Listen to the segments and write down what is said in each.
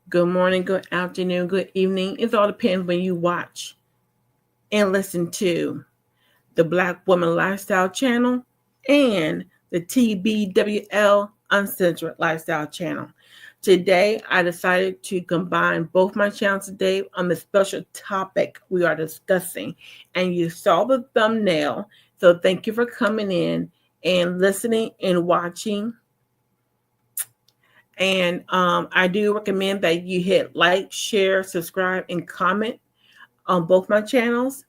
Good morning, good afternoon, good evening. It all depends when you watch and listen to the Black Woman Lifestyle channel and the TBWL Uncensored Lifestyle channel. Today, I decided to combine both my channels today on the special topic we are discussing. And you saw the thumbnail. So thank you for coming in and listening and watching. And I do recommend that you hit like, share, subscribe, and comment on both my channels,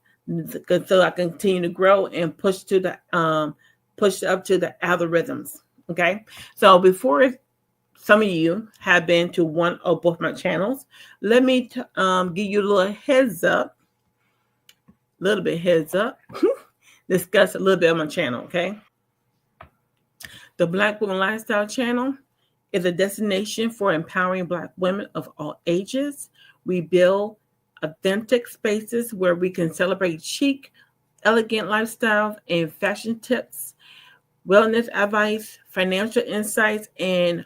so I continue to grow and push up to the algorithms. Okay, so before some of you have been to one or both my channels, let me give you a little heads up, discuss a little bit on my channel. Okay, the Black Woman Lifestyle channel is a destination for empowering Black women of all ages. We build authentic spaces where we can celebrate chic, elegant lifestyles and fashion tips, wellness advice, financial insights, and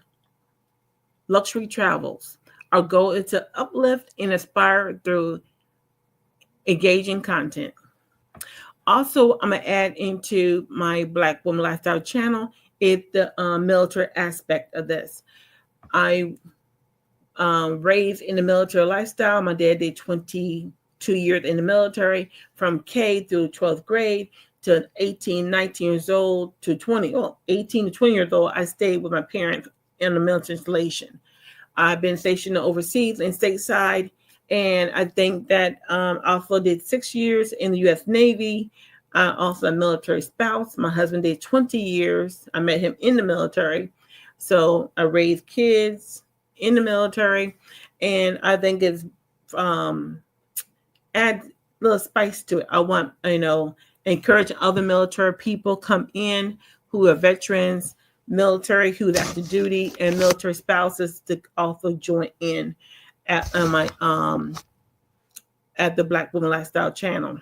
luxury travels. Our goal is to uplift and inspire through engaging content. Also, I'm going to add into my Black Woman Lifestyle channel is the military aspect of this. I raised in the military lifestyle. My dad did 22 years in the military from K through 12th grade to 18, 19 years old to 18 to 20 years old. I stayed with my parents in the military installation. I've been stationed overseas and stateside. And I think that also did 6 years in the U.S. Navy. Also a military spouse. My husband did 20 years. I met him in the military. So I raised kids in the military. And I think it's add a little spice to it. I want, encourage other military people come in who are veterans, military who's active duty, and military spouses to also join in at my at the Black Woman Lifestyle channel.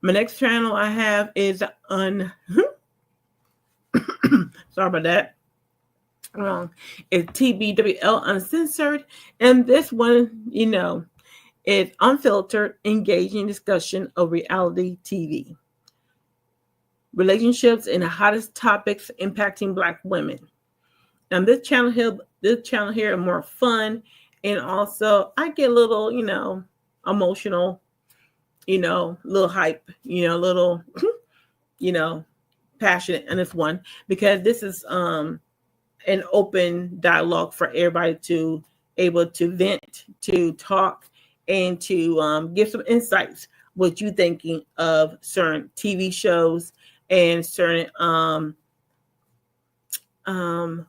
My next channel I have is sorry about that. It's TBWL Uncensored, and this one, is unfiltered, engaging discussion of reality TV, relationships, and the hottest topics impacting Black women. And this channel here is more fun, and also I get a little, emotional, little hype, little, passionate in this one, because this is an open dialogue for everybody to able to vent, to talk, and to give some insights what you thinking of certain TV shows and certain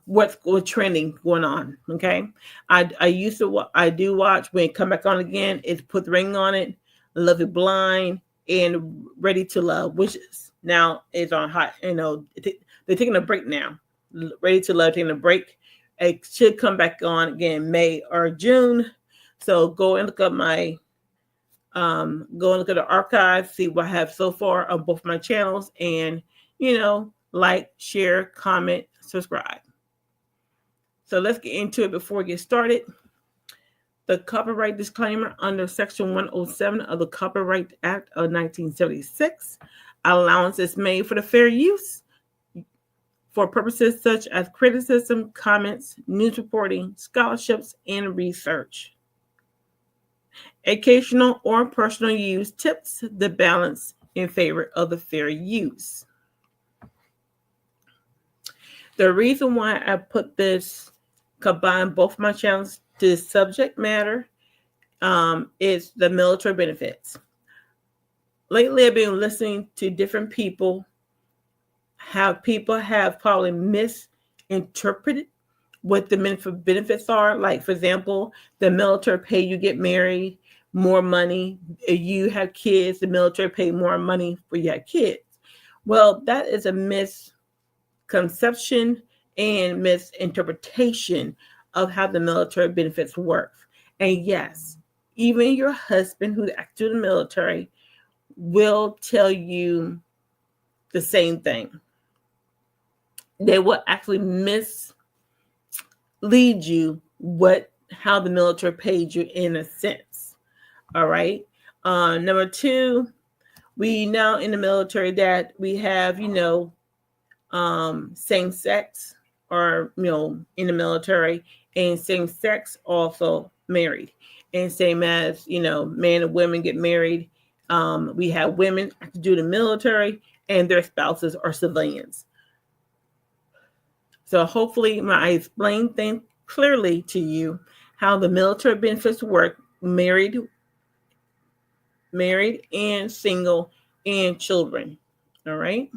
what's trending going on. Okay, I used to I do watch when it come back on again. It's Put the Ring on It, Love It Blind, and Ready to Love, which is now is on hot. They're taking a break now. Ready to Love taking a break. It should come back on again May or June. So go and look up my go and look at the archive, see what I have so far on both my channels, and like, share, comment, subscribe. So let's get into it before we get started. The copyright disclaimer under Section 107 of the Copyright Act of 1976. Allowance is made for the fair use for purposes such as criticism, comments, news reporting, scholarships, and research. Occasional or personal use tips the balance in favor of the fair use. The reason why I put this, combine both my channels to subject matter, is the military benefits. Lately, I've been listening to different people. How people have probably misinterpreted what the benefits are. Like, for example, the military pay you get married, more money. If you have kids, the military pay more money for you have kids. Well, that is a misconception and misinterpretation of how the military benefits work. And yes, even your husband who's active in the military will tell you the same thing. They will actually mislead you how the military paid you in a sense. All right. Number two, we now in the military that we have, same sex or, in the military, and same sex also married. And same as, men and women get married. We have women to do the military and their spouses are civilians. So hopefully I explained things clearly to you how the military benefits work, married and single and children. All right.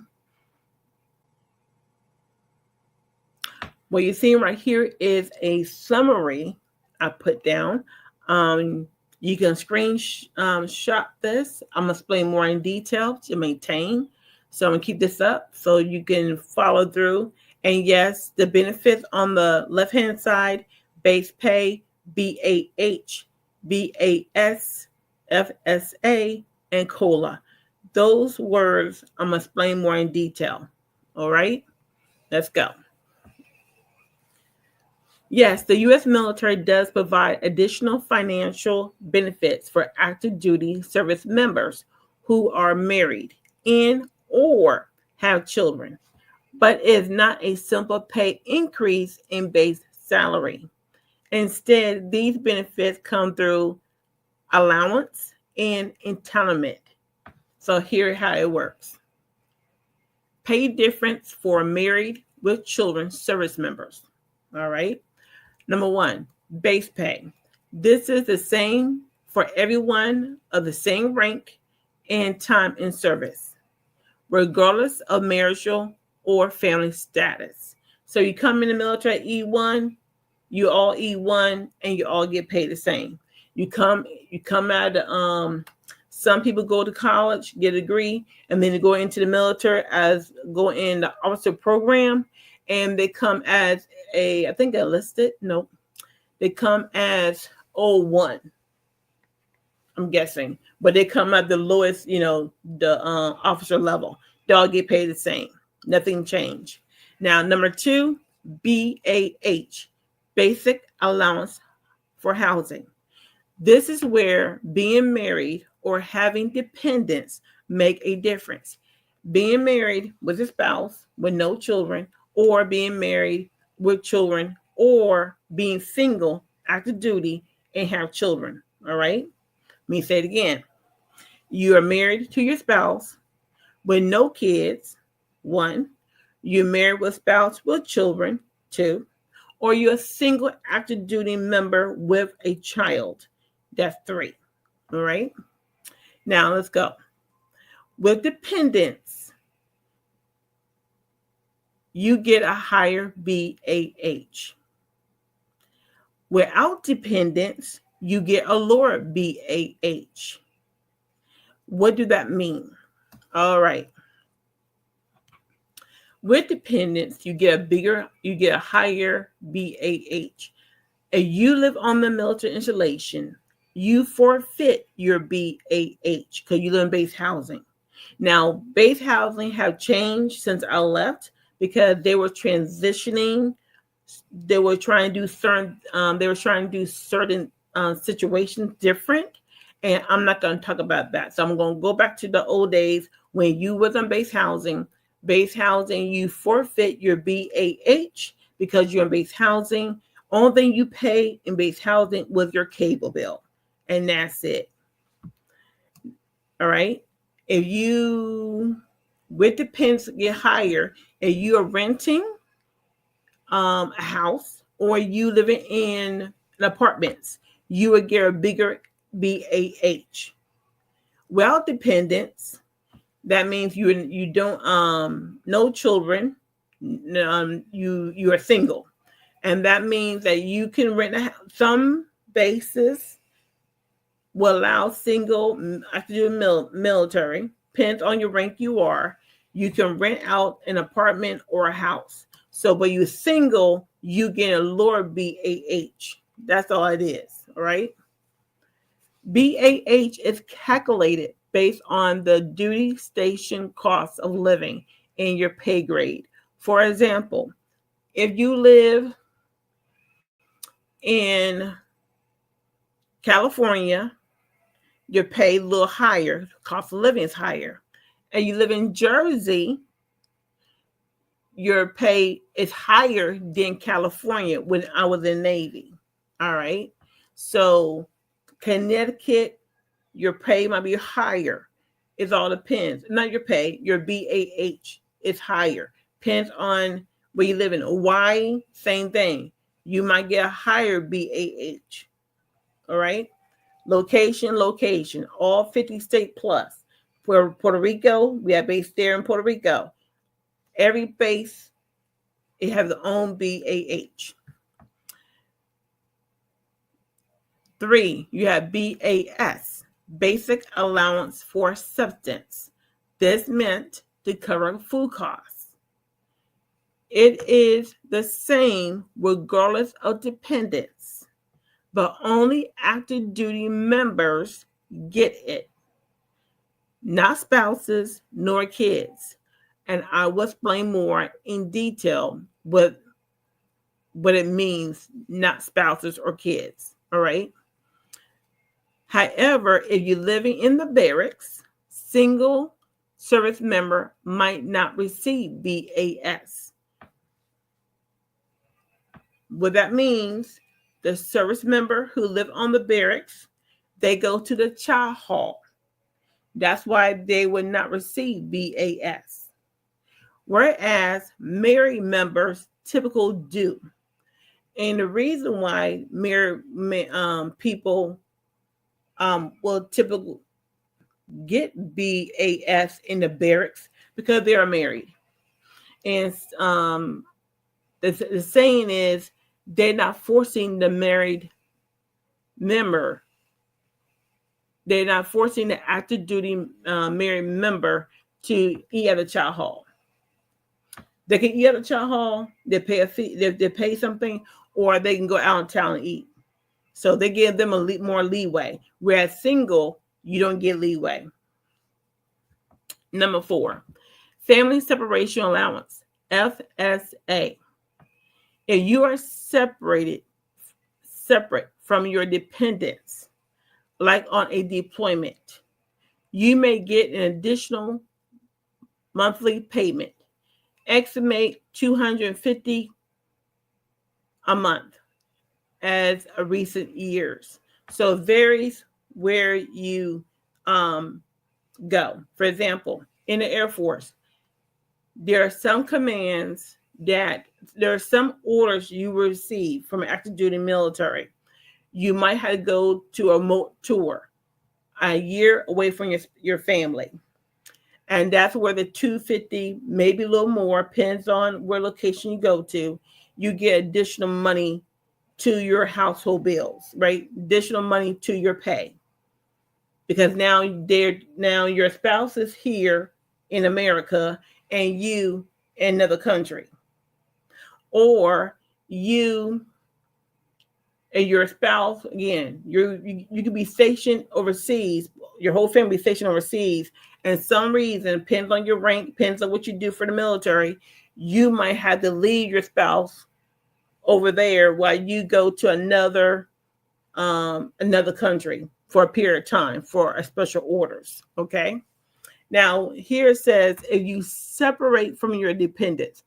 What you're seeing right here is a summary I put down. You can screenshot this. I'm going to explain more in detail to maintain. So I'm going to keep this up so you can follow through. And yes, the benefits on the left-hand side, base pay, BAH, BAS, FSA, and COLA. Those words I'm going to explain more in detail. All right, let's go. Yes, the U.S. military does provide additional financial benefits for active duty service members who are married and or have children, but it is not a simple pay increase in base salary. Instead, these benefits come through allowance and entitlement. So here's how it works. Pay difference for married with children service members. All right. Number one, base pay. This is the same for everyone of the same rank and time in service, regardless of marital or family status. So you come in the military at E1, you all E1, and you all get paid the same. You come out of some people go to college, get a degree, and then they go into the military go in the officer program, and they come as I think enlisted. No, they come as 01. I'm guessing, but they come at the lowest, the officer level. They all get paid the same. Nothing changed. Now, number two, BAH, basic allowance for housing. This is where being married or having dependents make a difference. Being married with a spouse with no children, or being married with children, or being single, active duty, and have children. All right. Let me say it again. You are married to your spouse with no kids, 1. You're married with a spouse with children, 2. Or you're a single active duty member with a child. That's 3. All right. Now let's go. With dependents, you get a higher BAH. Without dependents, you get a lower BAH. What do that mean? All right. With dependents, you get a higher BAH. If you live on the military installation, you forfeit your BAH because you live in base housing. Now, base housing have changed since I left because they were transitioning. They were trying to do certain situations different, and I'm not going to talk about that. So I'm going to go back to the old days when you was on base housing. Base housing, you forfeit your BAH because you're in base housing. Only thing you pay in base housing was your cable bill, and that's it. All right. If you, with the depends get higher, if you are renting a house or you living in apartments, you would get a bigger BAH. Well, dependents, that means you don't no children, you are single, and that means that you can rent a house. Some bases will allow single active military, depends on your rank you are. You can rent out an apartment or a house. So when you're single, you get a lower BAH. That's all it is. All right. BAH is calculated based on the duty station cost of living in your pay grade. For example, if you live In California, your pay a little higher, cost of living is higher. And you live in Jersey, your pay is higher than California when I was in Navy. All right. So Connecticut, your pay might be higher. It all depends. Not your pay, your BAH is higher. Depends on where you live in. Hawaii, same thing. You might get a higher BAH. All right. Location, all 50 state plus. For Puerto Rico, we have base there in Puerto Rico. Every base, it has its own BAH. 3, you have BAS, Basic Allowance for Substance. This meant to cover food costs. It is the same regardless of dependence, but only active duty members get it, not spouses nor kids. And I will explain more in detail what it means, not spouses or kids. All right. However, if you're living in the barracks, single service member might not receive BAS. What that means, the service member who live on the barracks, they go to the child hall. That's why they would not receive BAS. Whereas married members typically do. And the reason why married people will typically get BAS in the barracks because they are married. And the saying is they're not forcing the married member. They're not forcing the active duty married member to eat at a child hall. They can eat at a child hall. They pay a fee. They pay something, or they can go out in town and eat. So they give them more leeway. Whereas single, you don't get leeway. Number 4, Family Separation Allowance, FSA. If you are separate from your dependents, like on a deployment, you may get an additional monthly payment. Estimate $250 a month as a recent years. So it varies where you go. For example, in the Air Force, there are some commands that there are some orders you receive from active duty military. You might have to go to a remote tour a year away from your family. And that's where the $250, maybe a little more, depends on where location you go to. You get additional money to your household bills, right? Additional money to your pay. Because now your spouse is here in America and you in another country. Or you and your spouse, again, you could be stationed overseas, your whole family stationed overseas, and some reason, depends on your rank, depends on what you do for the military, you might have to leave your spouse over there while you go to another country for a period of time for a special orders. Okay. Now here it says if you separate from your dependents,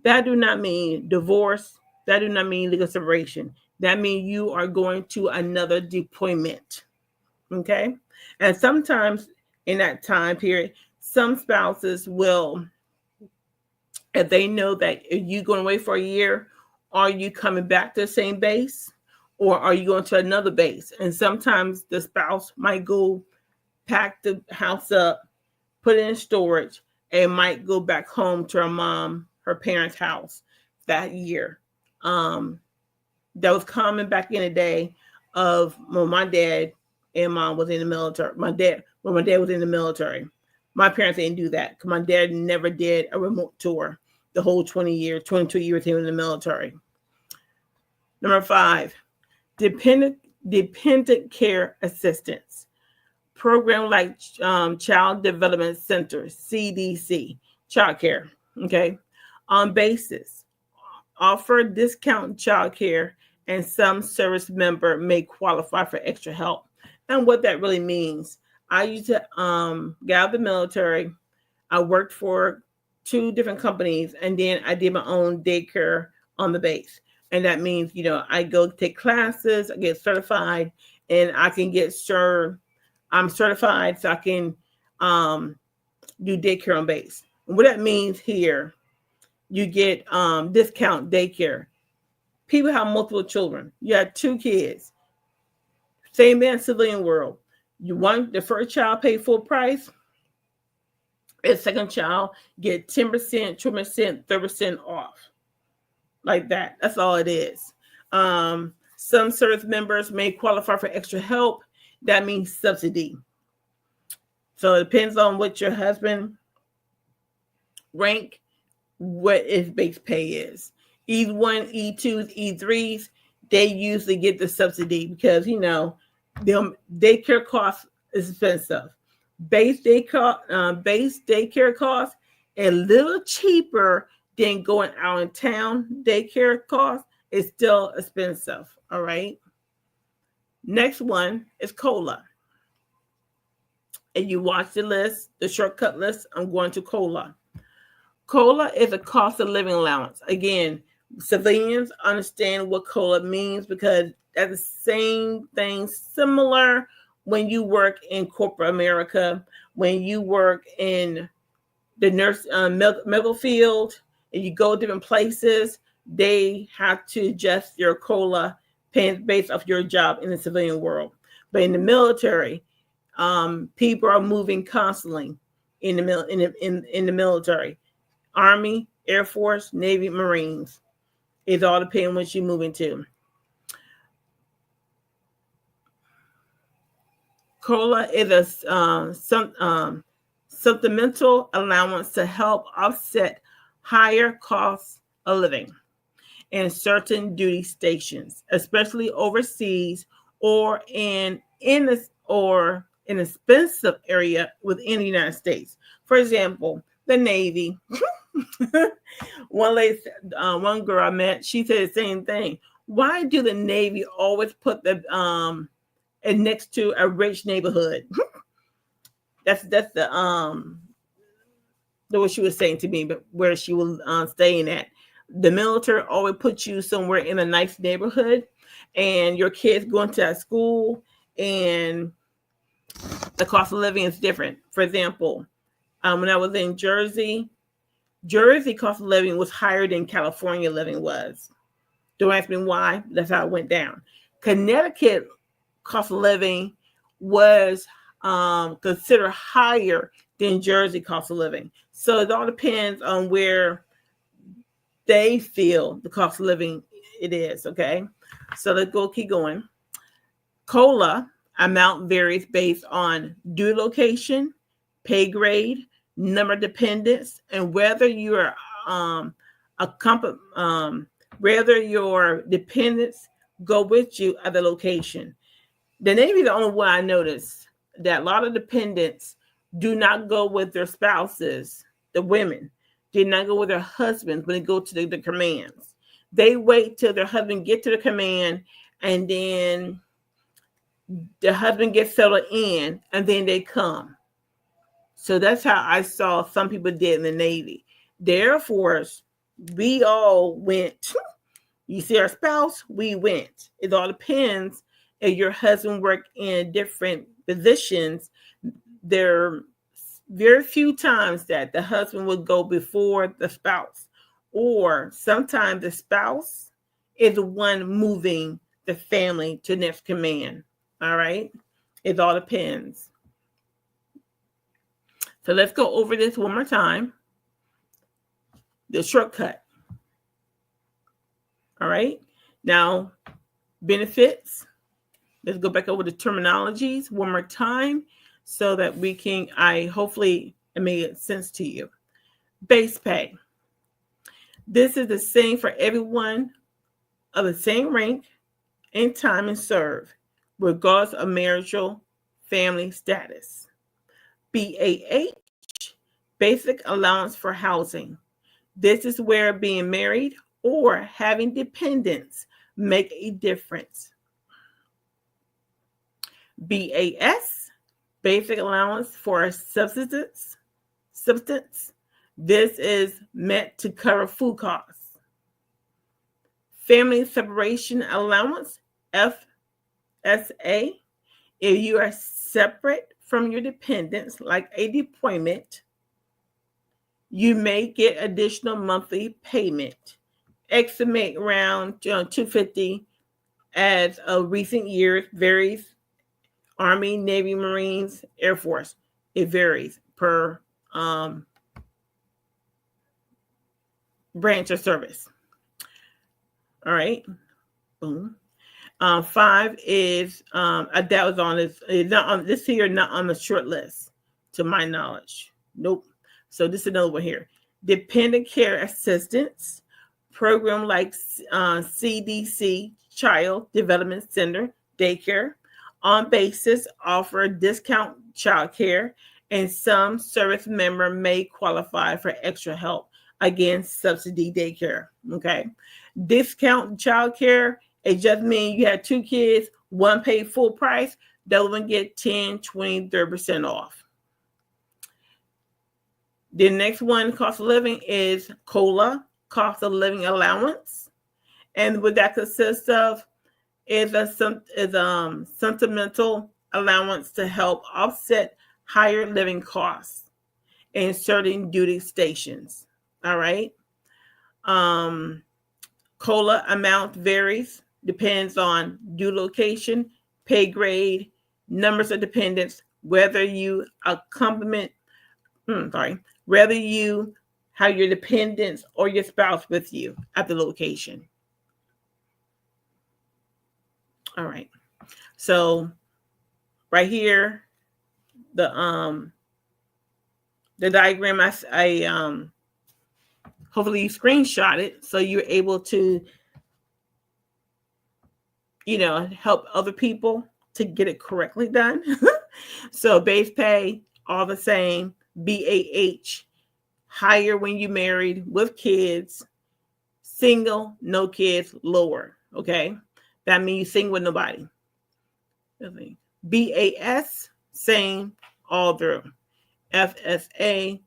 that do not mean divorce. That do not mean legal separation. That means you are going to another deployment. Okay. And sometimes in that time period, some spouses will, if they know that if you're going away for a year, are you coming back to the same base or are you going to another base? And sometimes the spouse might go pack the house up, put it in storage, and might go back home to her parents' house that year. That was common back in the day of when my dad and mom was in the military. When my dad was in the military, my parents didn't do that because my dad never did a remote tour the whole 22 years he was in the military. Number 5, dependent care assistance. Program like Child Development Center, CDC, child care, okay, on basis, offer discount child care and some service member may qualify for extra help. And what that really means, I used to get out of the military. I worked for 2 different companies, and then I did my own daycare on the base. And that means, I go take classes, I get certified, and I can get sure I'm certified so I can do daycare on base. And what that means here, you get discount daycare. People have multiple children. You have 2 kids. Same in civilian world. You want the first child pay full price. The second child get 10%, 20%, 30% off. Like that. That's all it is. Some service members may qualify for extra help. That means subsidy. So it depends on what your husband rank, what his base pay is. E1, E2s, E3s, they usually get the subsidy because, them daycare costs is expensive. Base daycare costs a little cheaper than going out in town. Daycare costs is still expensive. All right. Next one is COLA. And you watch the list, the shortcut list. I'm going to COLA. COLA is a cost of living allowance. Again, civilians understand what COLA means because that's the same thing, similar when you work in corporate America, when you work in the medical field, and you go different places, they have to adjust your COLA based off your job in the civilian world. But in the military, people are moving constantly in the military. Army, Air Force, Navy, Marines. It all depends on what you're moving to. COLA is a supplemental allowance to help offset higher costs of living in certain duty stations, especially overseas or in an expensive area within the United States. For example, the Navy. One girl I met, she said the same thing. Why do the Navy always put the next to a rich neighborhood? that's the what she was saying to me, but where she was staying at. The military always puts you somewhere in a nice neighborhood, and your kids going to that school, and the cost of living is different. For example, when I was in Jersey cost of living was higher than California living was. Don't ask me why. That's how it went down. Connecticut cost of living was considered higher than Jersey cost of living. So it all depends on where they feel the cost of living it is. Okay. So let's keep going. COLA amount varies based on due location, pay grade, number of dependents, and whether you're whether your dependents go with you at the location. The Navy is the only one I noticed that a lot of dependents do not go with their spouses. The women did not go with their husbands when they go to the commands. They wait till their husband get to the command, and then the husband gets settled in, and then they come. So that's how I saw some people did in the Navy. The Air Force, we all went. You see our spouse, we went. It all depends if your husband worked in different positions. There are very few times that the husband would go before the spouse, or sometimes the spouse is the one moving the family to next command. All right. It all depends. So let's go over this one more time. The shortcut. All right. Now, benefits. Let's go back over the terminologies one more time so that we can, hopefully it made sense to you. Base pay. This is the same for everyone of the same rank and time and serve, regardless of marital family status. BAH, basic allowance for housing. This is where being married or having dependents make a difference. BAS, basic allowance for substance. This is meant to cover food costs. Family separation allowance, FSA, if you are separate from your dependents, like a deployment, you may get additional monthly payment. Estimate around $250 as of recent years, varies. Army, Navy, Marines, Air Force. It varies per branch of service. All right. Boom. 5 is that was on this. It's not on this here, not on the short list, to my knowledge. Nope. So this is another one here. Dependent care assistance program like CDC, Child Development Center, daycare, on basis offer discount child care, and some service member may qualify for extra help. Again, subsidy daycare. Okay. Discount child care, it just means you have 2 kids, one paid full price, the other one get 10, 20, 30% off. The next one, cost of living, is COLA, cost of living allowance. And what that consists of is a sentimental allowance to help offset higher living costs in certain duty stations. All right. COLA amount varies, depends on due location, pay grade, numbers of dependents, whether you whether you have your dependents or your spouse with you at the location. All right. So right here, the diagram I hopefully you screenshot it so you're able to help other people to get it correctly done. So base pay, all the same. BAH, higher when you married with kids. Single, no kids, lower. Okay. That means you single with nobody. BAS, same all through. FSA,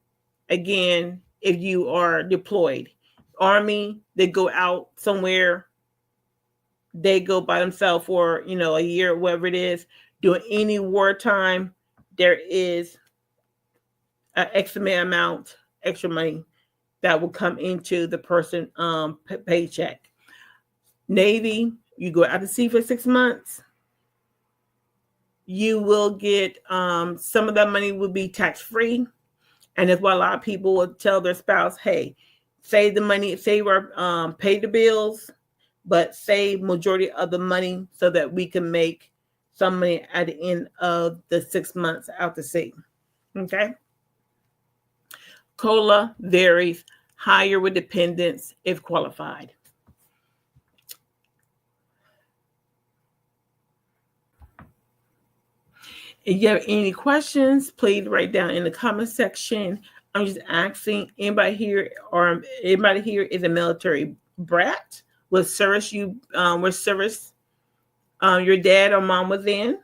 again, if you are deployed. Army, they go out somewhere. They go by themselves for, a year, whatever it is. Doing any wartime, there is an extra amount, extra money that will come into the person paycheck. Navy, you go out to sea for 6 months. You will get some of that money will be tax-free. And that's why a lot of people will tell their spouse, hey, save the money, save our pay the bills, but save majority of the money so that we can make some money at the end of the 6 months out to sea. Okay. COLA varies, higher with dependents if qualified. If you have any questions, please write down in the comment section. I'm just asking anybody here is a military brat with service your dad or mom was in.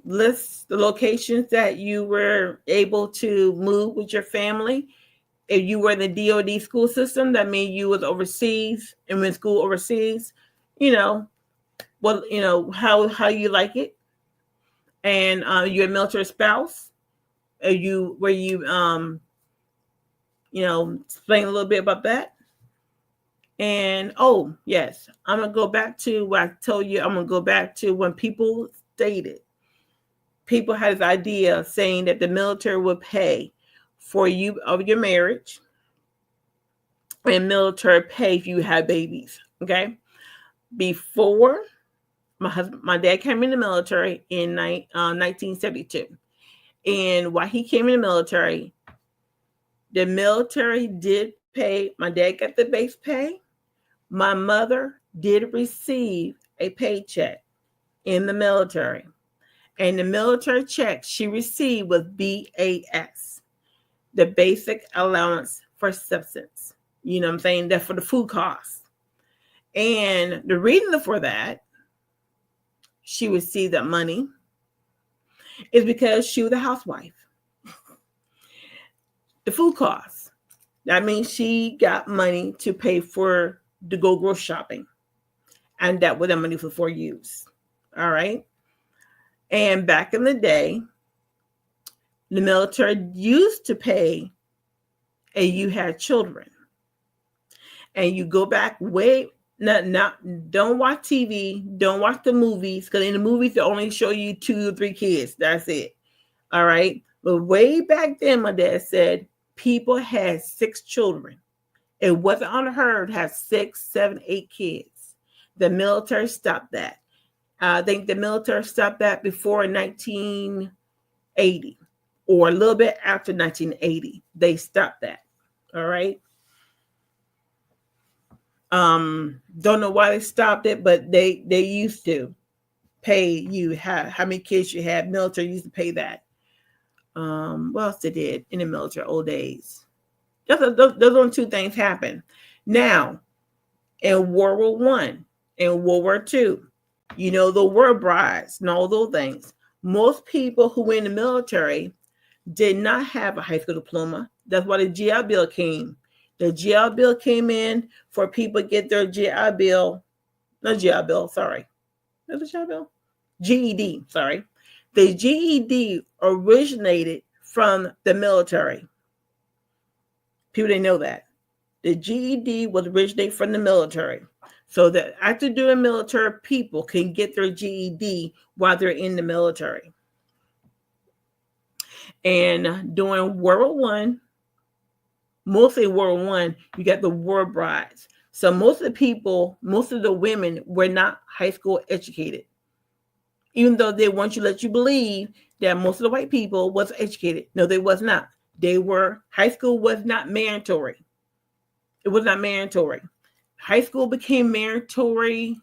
List the locations that you were able to move with your family. If you were in the DoD school system, that means you was overseas and went school overseas. How you like it, and you're a military spouse. Explain a little bit about that. And yes, I'm gonna go back to what I told you. I'm gonna go back to when people had this idea saying that the military would pay for you of your marriage, and military pay if you have babies. Okay, before. My dad came in the military in 1972. And while he came in the military did pay. My dad got the base pay. My mother did receive a paycheck in the military. And the military check she received was BAS, the basic allowance for substance. You know what I'm saying? That's for the food costs. And the reason for that, she received that money, is because she was a housewife. The food costs. That means she got money to pay for to go grocery shopping. And that was the money for use. All right. And back in the day, the military used to pay, and you had children. And you go back way, don't watch TV, don't watch the movies, because in the movies they only show you 2 or 3 kids. That's it. All right. But way back then, my dad said people had 6 children. It wasn't unheard to have 6, 7, 8 kids. The military stopped that. I think the military stopped that before 1980 or a little bit after 1980. They stopped that. All right. Don't know why they stopped it, but they used to pay you how many kids you had. Military used to pay that. What else they did in the military old days? Those only 2 things happened. Now, in World War One and World War II, you know, the war brides and all those things. Most people who were in the military did not have a high school diploma. That's why the GI Bill came. The GI Bill came in for people to get their GI Bill. Not GI Bill, sorry. Not the GI Bill? GED, sorry. The GED originated from the military. People didn't know that. The GED was originated from the military. So that after doing military, people can get their GED while they're in the military. And during World War I, mostly World War I, you got the war brides. So most of the people, most of the women were not high school educated. Even though they want you to let you believe that most of the white people was educated. No, they was not. High school was not mandatory. It was not mandatory. High school became mandatory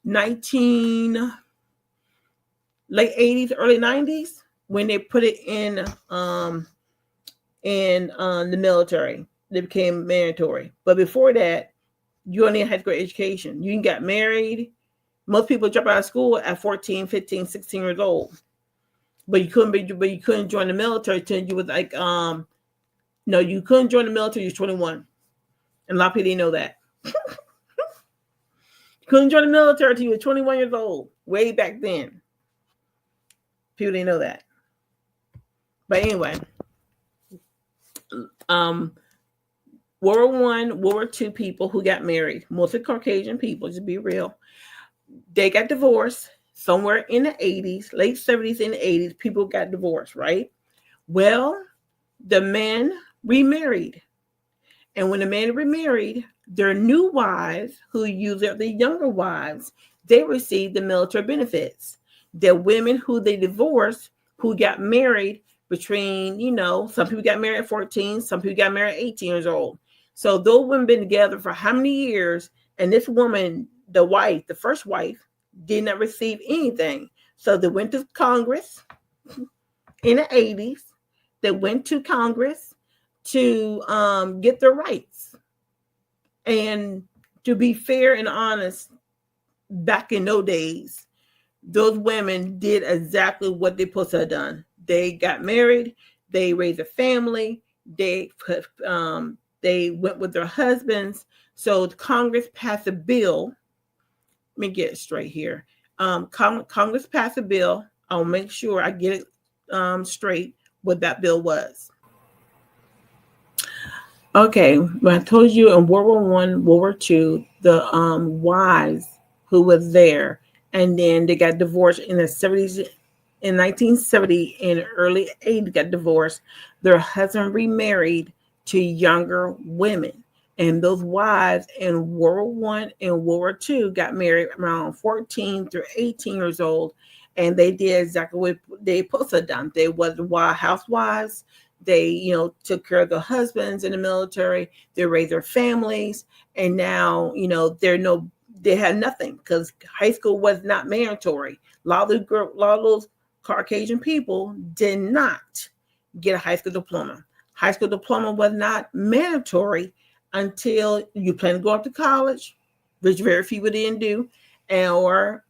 19 late 80s, early 90s when they put it in the military. They became mandatory. But before that, you only had high school education. You got married. Most people drop out of school at 14, 15, 16 years old. But you couldn't join the military until you was like no, you couldn't join the military, you was 21. And a lot of people didn't know that. You couldn't join the military until you were 21 years old, way back then. People didn't know that. But anyway, World War I, World War II people who got married, mostly Caucasian people, just be real, they got divorced somewhere in the 80s, late 70s and 80s, people got divorced, right? Well, the men remarried. And when the men remarried, their new wives, who usually the younger wives, they received the military benefits. The women who they divorced, who got married between, some people got married at 14, some people got married at 18 years old. So those women been together for how many years? And this woman, the wife, the first wife, did not receive anything. So they went to Congress in the 80s. They went to Congress to get their rights. And to be fair and honest, back in those days, those women did exactly what they supposed to have done. They got married, they raised a family, they went with their husbands. So Congress passed a bill. Let me get it straight here. Congress passed a bill. I'll make sure I get it straight what that bill was. Okay, when I told you in World War I, World War II, the wives who was there, and then they got divorced in the 70s, in 1970, in early 80s, got divorced. Their husband remarried to younger women. And those wives in World War I and World War II got married around 14 through 18 years old. And they did exactly what they supposed to have done. They was wild housewives. They, took care of their husbands in the military. They raised their families. And now, they had nothing because high school was not mandatory. A lot of those Caucasian people did not get a high school diploma. High school diploma was not mandatory until you plan to go off to college, which very few didn't do, and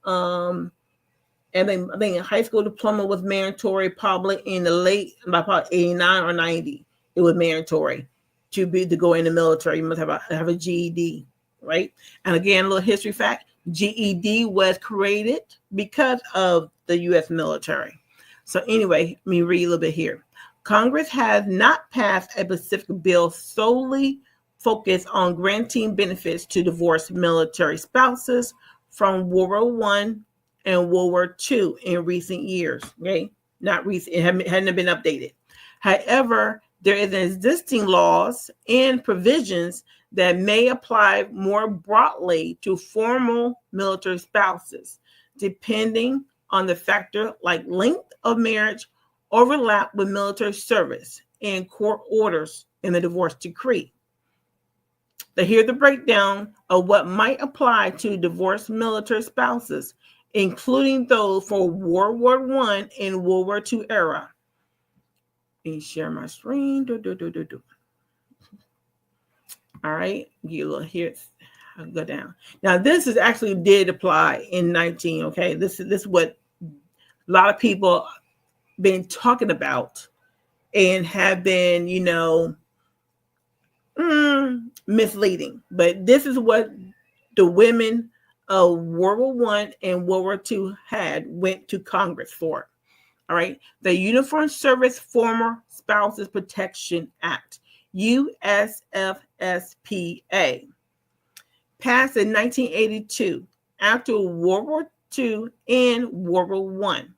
then I think a high school diploma was mandatory probably in the late, about probably 89 or 90. It was mandatory to go in the military. You must have a GED, right? And again, a little history fact: GED was created because of the U.S. military. So anyway, let me read a little bit here. Congress has not passed a specific bill solely focused on granting benefits to divorced military spouses from World War One and World War II in recent years. Okay, not recent; it hadn't been updated. However, there is existing laws and provisions that may apply more broadly to former military spouses, depending on the factor like length of marriage, overlap with military service, and court orders in the divorce decree. So here's the breakdown of what might apply to divorced military spouses, including those for World War I and World War II era. Let me share my screen. All right, get a little here. I'll go down. Now, this is actually did apply in 19. Okay, this is what a lot of people been talking about and have been, misleading. But this is what the women of World War One and World War II went to Congress for. All right, the Uniform Service Former Spouses Protection Act, USFSPA, passed in 1982 after World War II and World War One,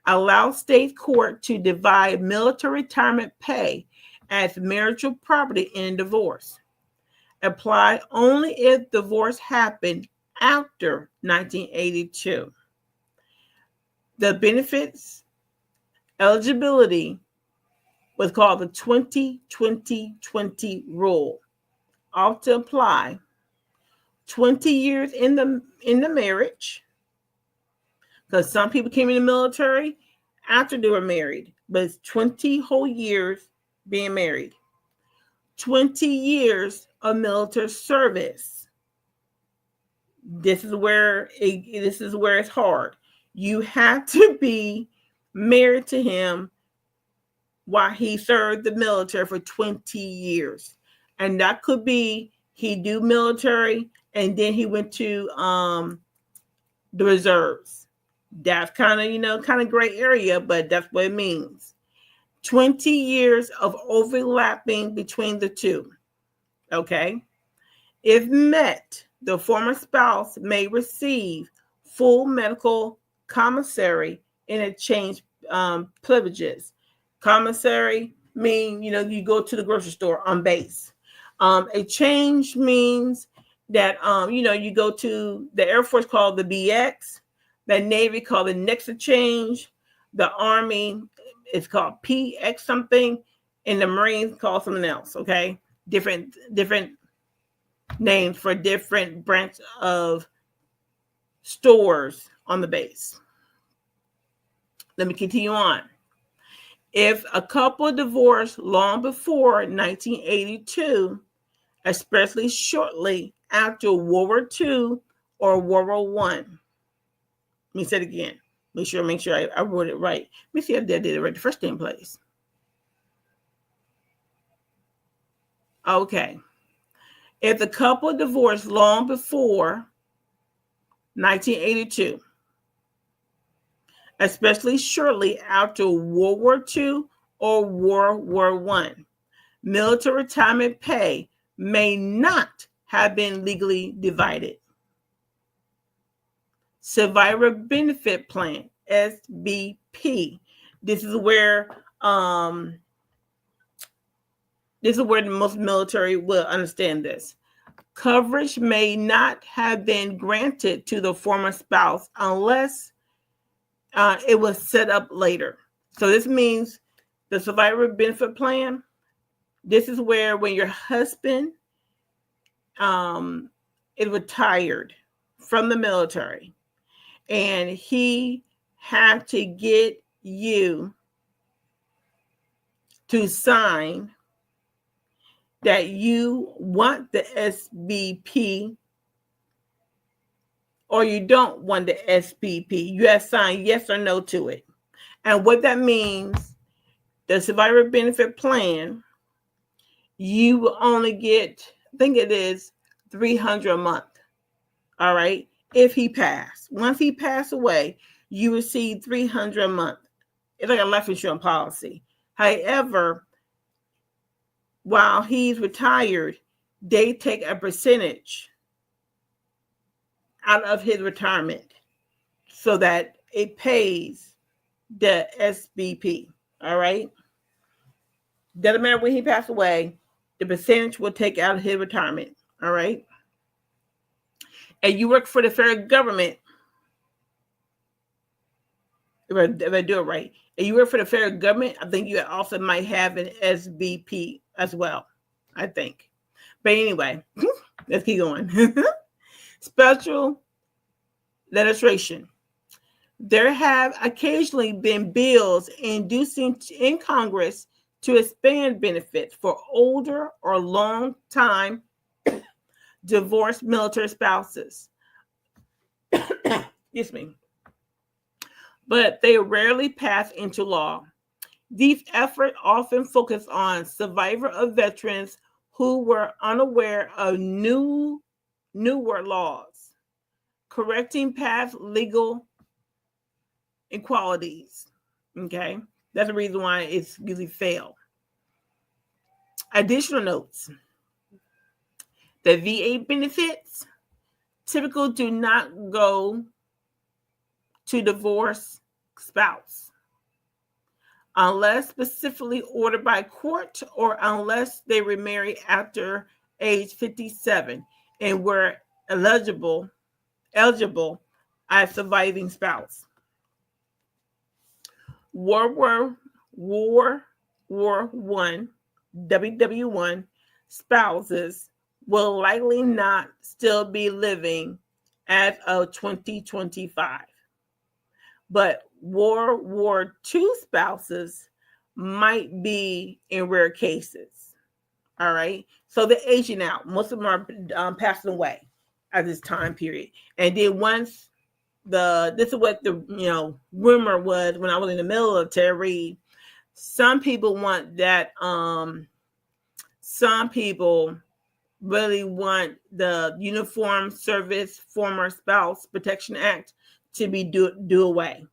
allowed state court to divide military retirement pay as marital property in divorce. Apply only if divorce happened after 1982. The benefits eligibility was called the 20-20-20 rule. Ought to apply 20 years in the marriage, because some people came in the military after they were married, but it's 20 whole years being married. 20 years of military service. This is where it's hard. You have to be married to him while he served the military for 20 years. And that could be he do military and then he went to the reserves. That's kind of gray area, but that's what it means. 20 years of overlapping between the two. Okay. If met, the former spouse may receive full medical commissary in exchange privileges. Commissary mean, you go to the grocery store on base. Exchange means that, you go to the Air Force called the BX, the Navy called the next exchange, the Army is called PX something, and the Marines called something else. Okay, different names for different branch of stores on the base. Let me continue on. If a couple divorced long before 1982, especially shortly after World War II or World War One. Let me say it again. Make sure I wrote it right. Let me see if I did it right the first damn place. Okay. If the couple divorced long before 1982, especially shortly after World War II or World War One, military retirement pay may not have been legally divided. Survivor Benefit Plan, SBP. This is where the most military will understand this. Coverage may not have been granted to the former spouse unless it was set up later. So this means the Survivor Benefit Plan. This is where when your husband is retired from the military and he had to get you to sign that you want the SBP or you don't want the SBP. You have signed yes or no to it. And what that means, the survivor benefit plan, you will only get, I think it is $300 a month. All right. If he passed, once he passed away, you receive $300 a month. It's like a life insurance policy. However, while he's retired, they take a percentage out of his retirement so that it pays the SBP. All right. Doesn't matter when he passed away, the percentage will take out of his retirement. All right. And you work for the federal government. If I do it right, and you work for the federal government, I think you also might have an SBP as well. I think. But anyway, let's keep going. Special legislation. There have occasionally been bills inducing in Congress to expand benefits for older or long-time divorced military spouses. Excuse me. But they rarely pass into law. These efforts often focus on survivors of veterans who were unaware of newer laws, correcting past legal inequalities. Okay, that's the reason why it's usually failed. Additional notes: the VA benefits typically do not go to divorced spouse unless specifically ordered by court or unless they remarry after age 57 and were eligible as surviving spouse. World War One, WW1 spouses will likely not still be living as of 2025. But World War II spouses might be in rare cases. All right. So they're aging out. Most of them are passing away at this time period. And then once this is what the rumor was when I was in the military. Some people want that. Some people really want the Uniform Service Former Spouse Protection Act to be do away,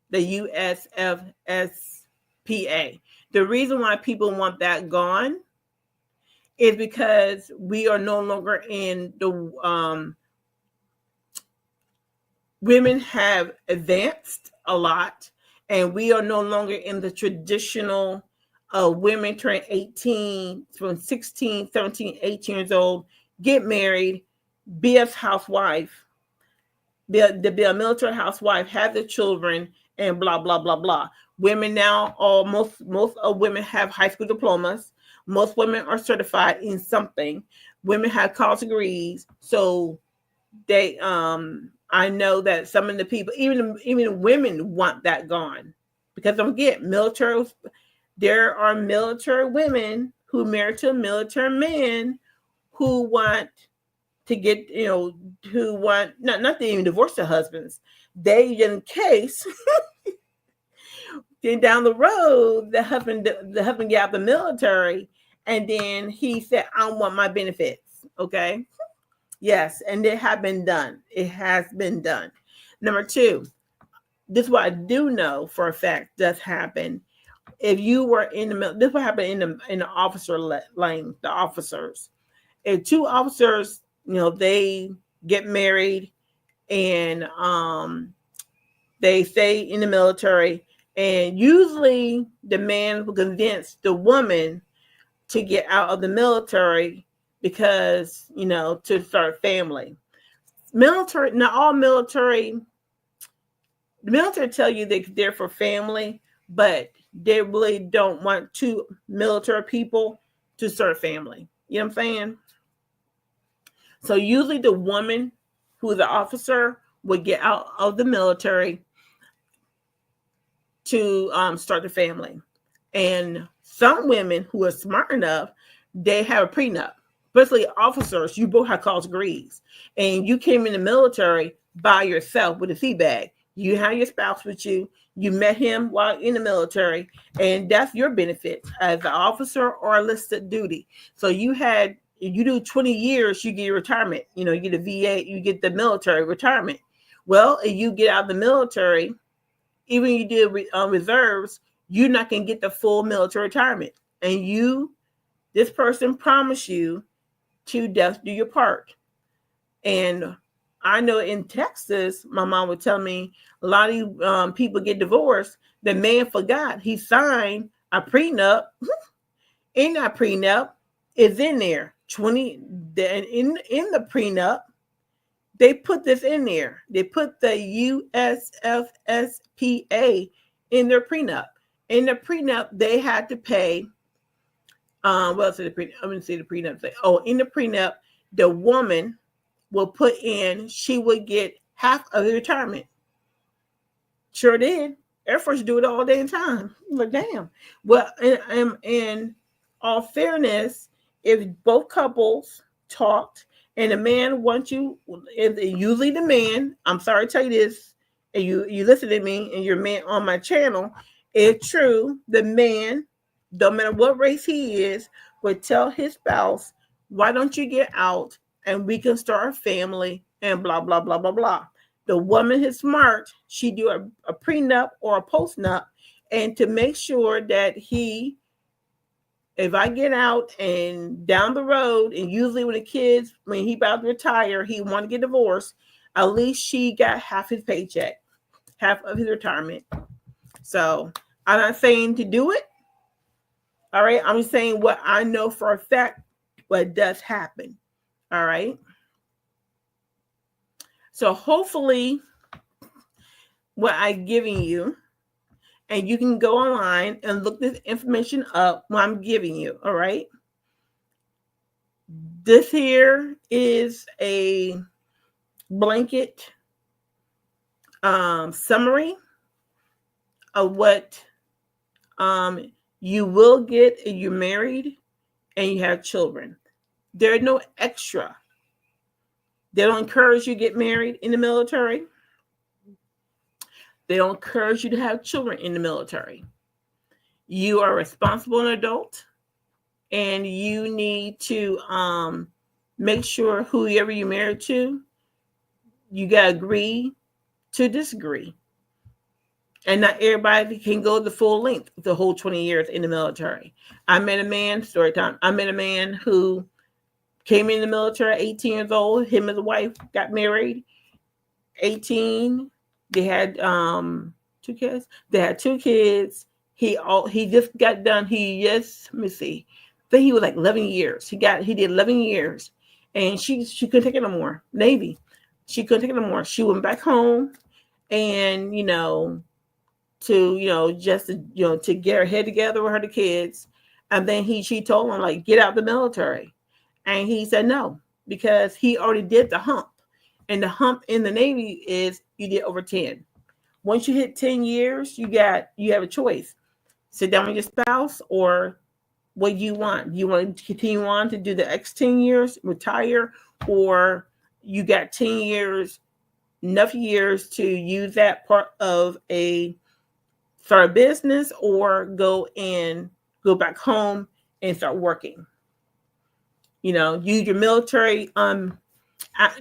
the USFSPA. The reason why people want that gone is because we are no longer in the women have advanced a lot, and we are no longer in the traditional women turn 18 from 16, 17, 18 years old, get married, be a housewife, be a military housewife, have the children, and blah, blah, blah, blah. Women now, most of women have high school diplomas. Most women are certified in something. Women have college degrees. So they, I know that some of the people, even women want that gone. Because don't forget, there are military women who marry to military men who want to get, who want not to even divorce their husbands. They, in case, then down the road, the husband get out the military, and then he said, "I want my benefits." Okay, yes, and it has been done. It has been done. Number two, this is what I do know for a fact does happen. If you were in the middle, this will happen in the officer lane. The officers, if two officers, they get married and they stay in the military, and usually the man will convince the woman to get out of the military because to start a family. Military, not all military. The military tell you they're there for family, but they really don't want two military people to start a family. You know what I'm saying? So usually the woman who is the officer would get out of the military to start the family. And some women who are smart enough, they have a prenup. Especially officers, you both have college degrees, and you came in the military by yourself with a sea bag. You had your spouse with you. You met him while in the military, and that's your benefit as an officer or enlisted duty. So you do 20 years, you get your retirement. You know, you get a VA, you get the military retirement. Well, if you get out of the military, even if you did reserves, you're not going to get the full military retirement. And this person promised you to death do your part. And I know in Texas, my mom would tell me a lot of people get divorced. The man forgot he signed a prenup. In that prenup is in there 20 in the prenup. They put this in there. They put the USFSPA in their prenup. In the prenup, they had to pay. Well, so the prenup. I'm going to see the prenup. Say, in the prenup, the woman will put in. She would get half of the retirement. Sure did. Air Force do it all day and time. But damn. Well, in all fairness, if both couples talked and the man wants you, usually the man, I'm sorry to tell you this, and you listen to me and you're man on my channel, it's true, the man, no matter what race he is, would tell his spouse, why don't you get out and we can start a family and blah, blah, blah, blah, blah. The woman is smart. She do a prenup or a postnup, and to make sure that if I get out and down the road, and usually when he about to retire, he want to get divorced, at least she got half his paycheck, half of his retirement. So I'm not saying to do it. All right. I'm saying what I know for a fact, what does happen. All right. So hopefully what I'm giving you, and you can go online and look this information up what I'm giving you. All right. This here is a blanket summary of what you will get if you're married and you have children. There's no extra. They don't encourage you to get married in the military. They don't encourage you to have children in the military. You are a responsible adult, and you need to make sure whoever you're married to, you got to agree to disagree. And not everybody can go the full length, the whole 20 years in the military. I met a man, story time. I met a man who came in the military at 18 years old. Him and his wife got married. 18. They had 2 kids. They had 2 kids. He just got done. Let me see. I think he was like 11 years. He did 11 years, and she couldn't take it no more. Navy. She couldn't take it no more. She went back home, and to get her head together with her kids, and then she told him, like, get out of the military. And he said no, because he already did the hump. And the hump in the Navy is you did over 10. Once you hit 10 years, you have a choice. Sit down with your spouse, or what do you want? Do you want to continue on to do the X 10 years, retire, or you got 10 years, enough years to use that part of start a business, or go back home and start working. Use your military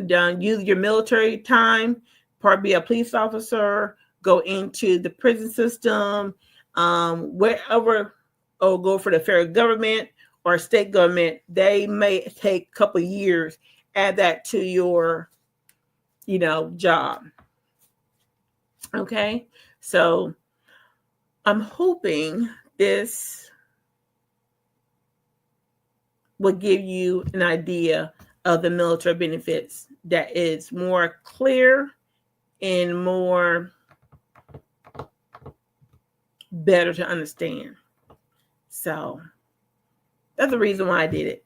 use your military time, probably be a police officer, go into the prison system, wherever, or go for the federal government or state government. They may take a couple of years, add that to your job. Okay, so I'm hoping this will give you an idea of the military benefits that is more clear and more better to understand. So that's the reason why I did it.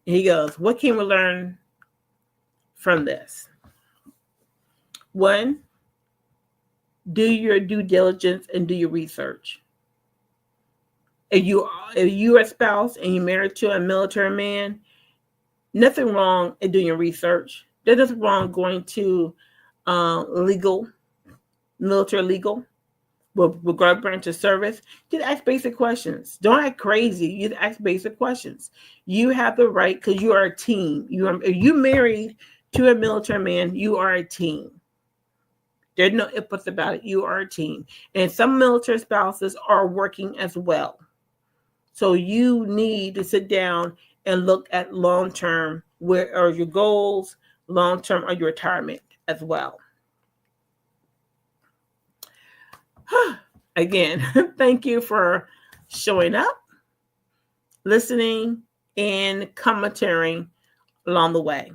He goes, what can we learn from this? 1, do your due diligence and do your research. If you are a spouse and you're married to a military man, nothing wrong in doing your research. There's nothing wrong going to military legal, regard branch of service. Just ask basic questions. Don't act crazy. You ask basic questions. You have the right, because you are a team. If you married to a military man, you are a team. There's no ifs about it. You are a team. And some military spouses are working as well. So you need to sit down and look at long-term, where are your goals, long-term, or your retirement as well. Again, thank you for showing up, listening, and commenting along the way.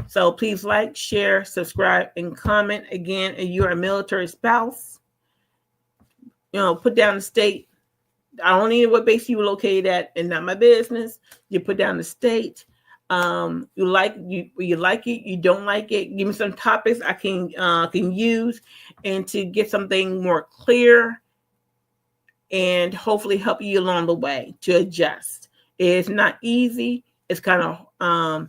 So please like, share, subscribe, and comment. Again, if you're a military spouse, put down the state. I don't need what base you were located at, and not my business. You put down the state. You like it, you don't like it. Give me some topics I can use, and to get something more clear, and hopefully help you along the way to adjust. It's not easy. It's kind of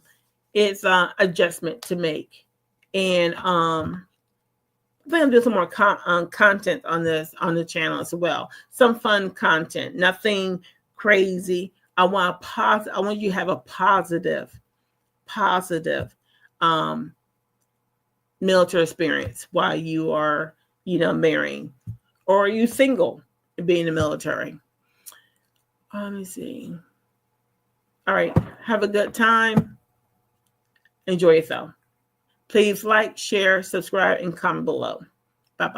it's adjustment to make, and I'm going to do some more content on the channel as well. Some fun content, nothing crazy. I want you to have a positive military experience while you are, marrying, or are you single and being in the military. Let me see. All right. Have a good time. Enjoy yourself. Please like, share, subscribe, and comment below. Bye-bye.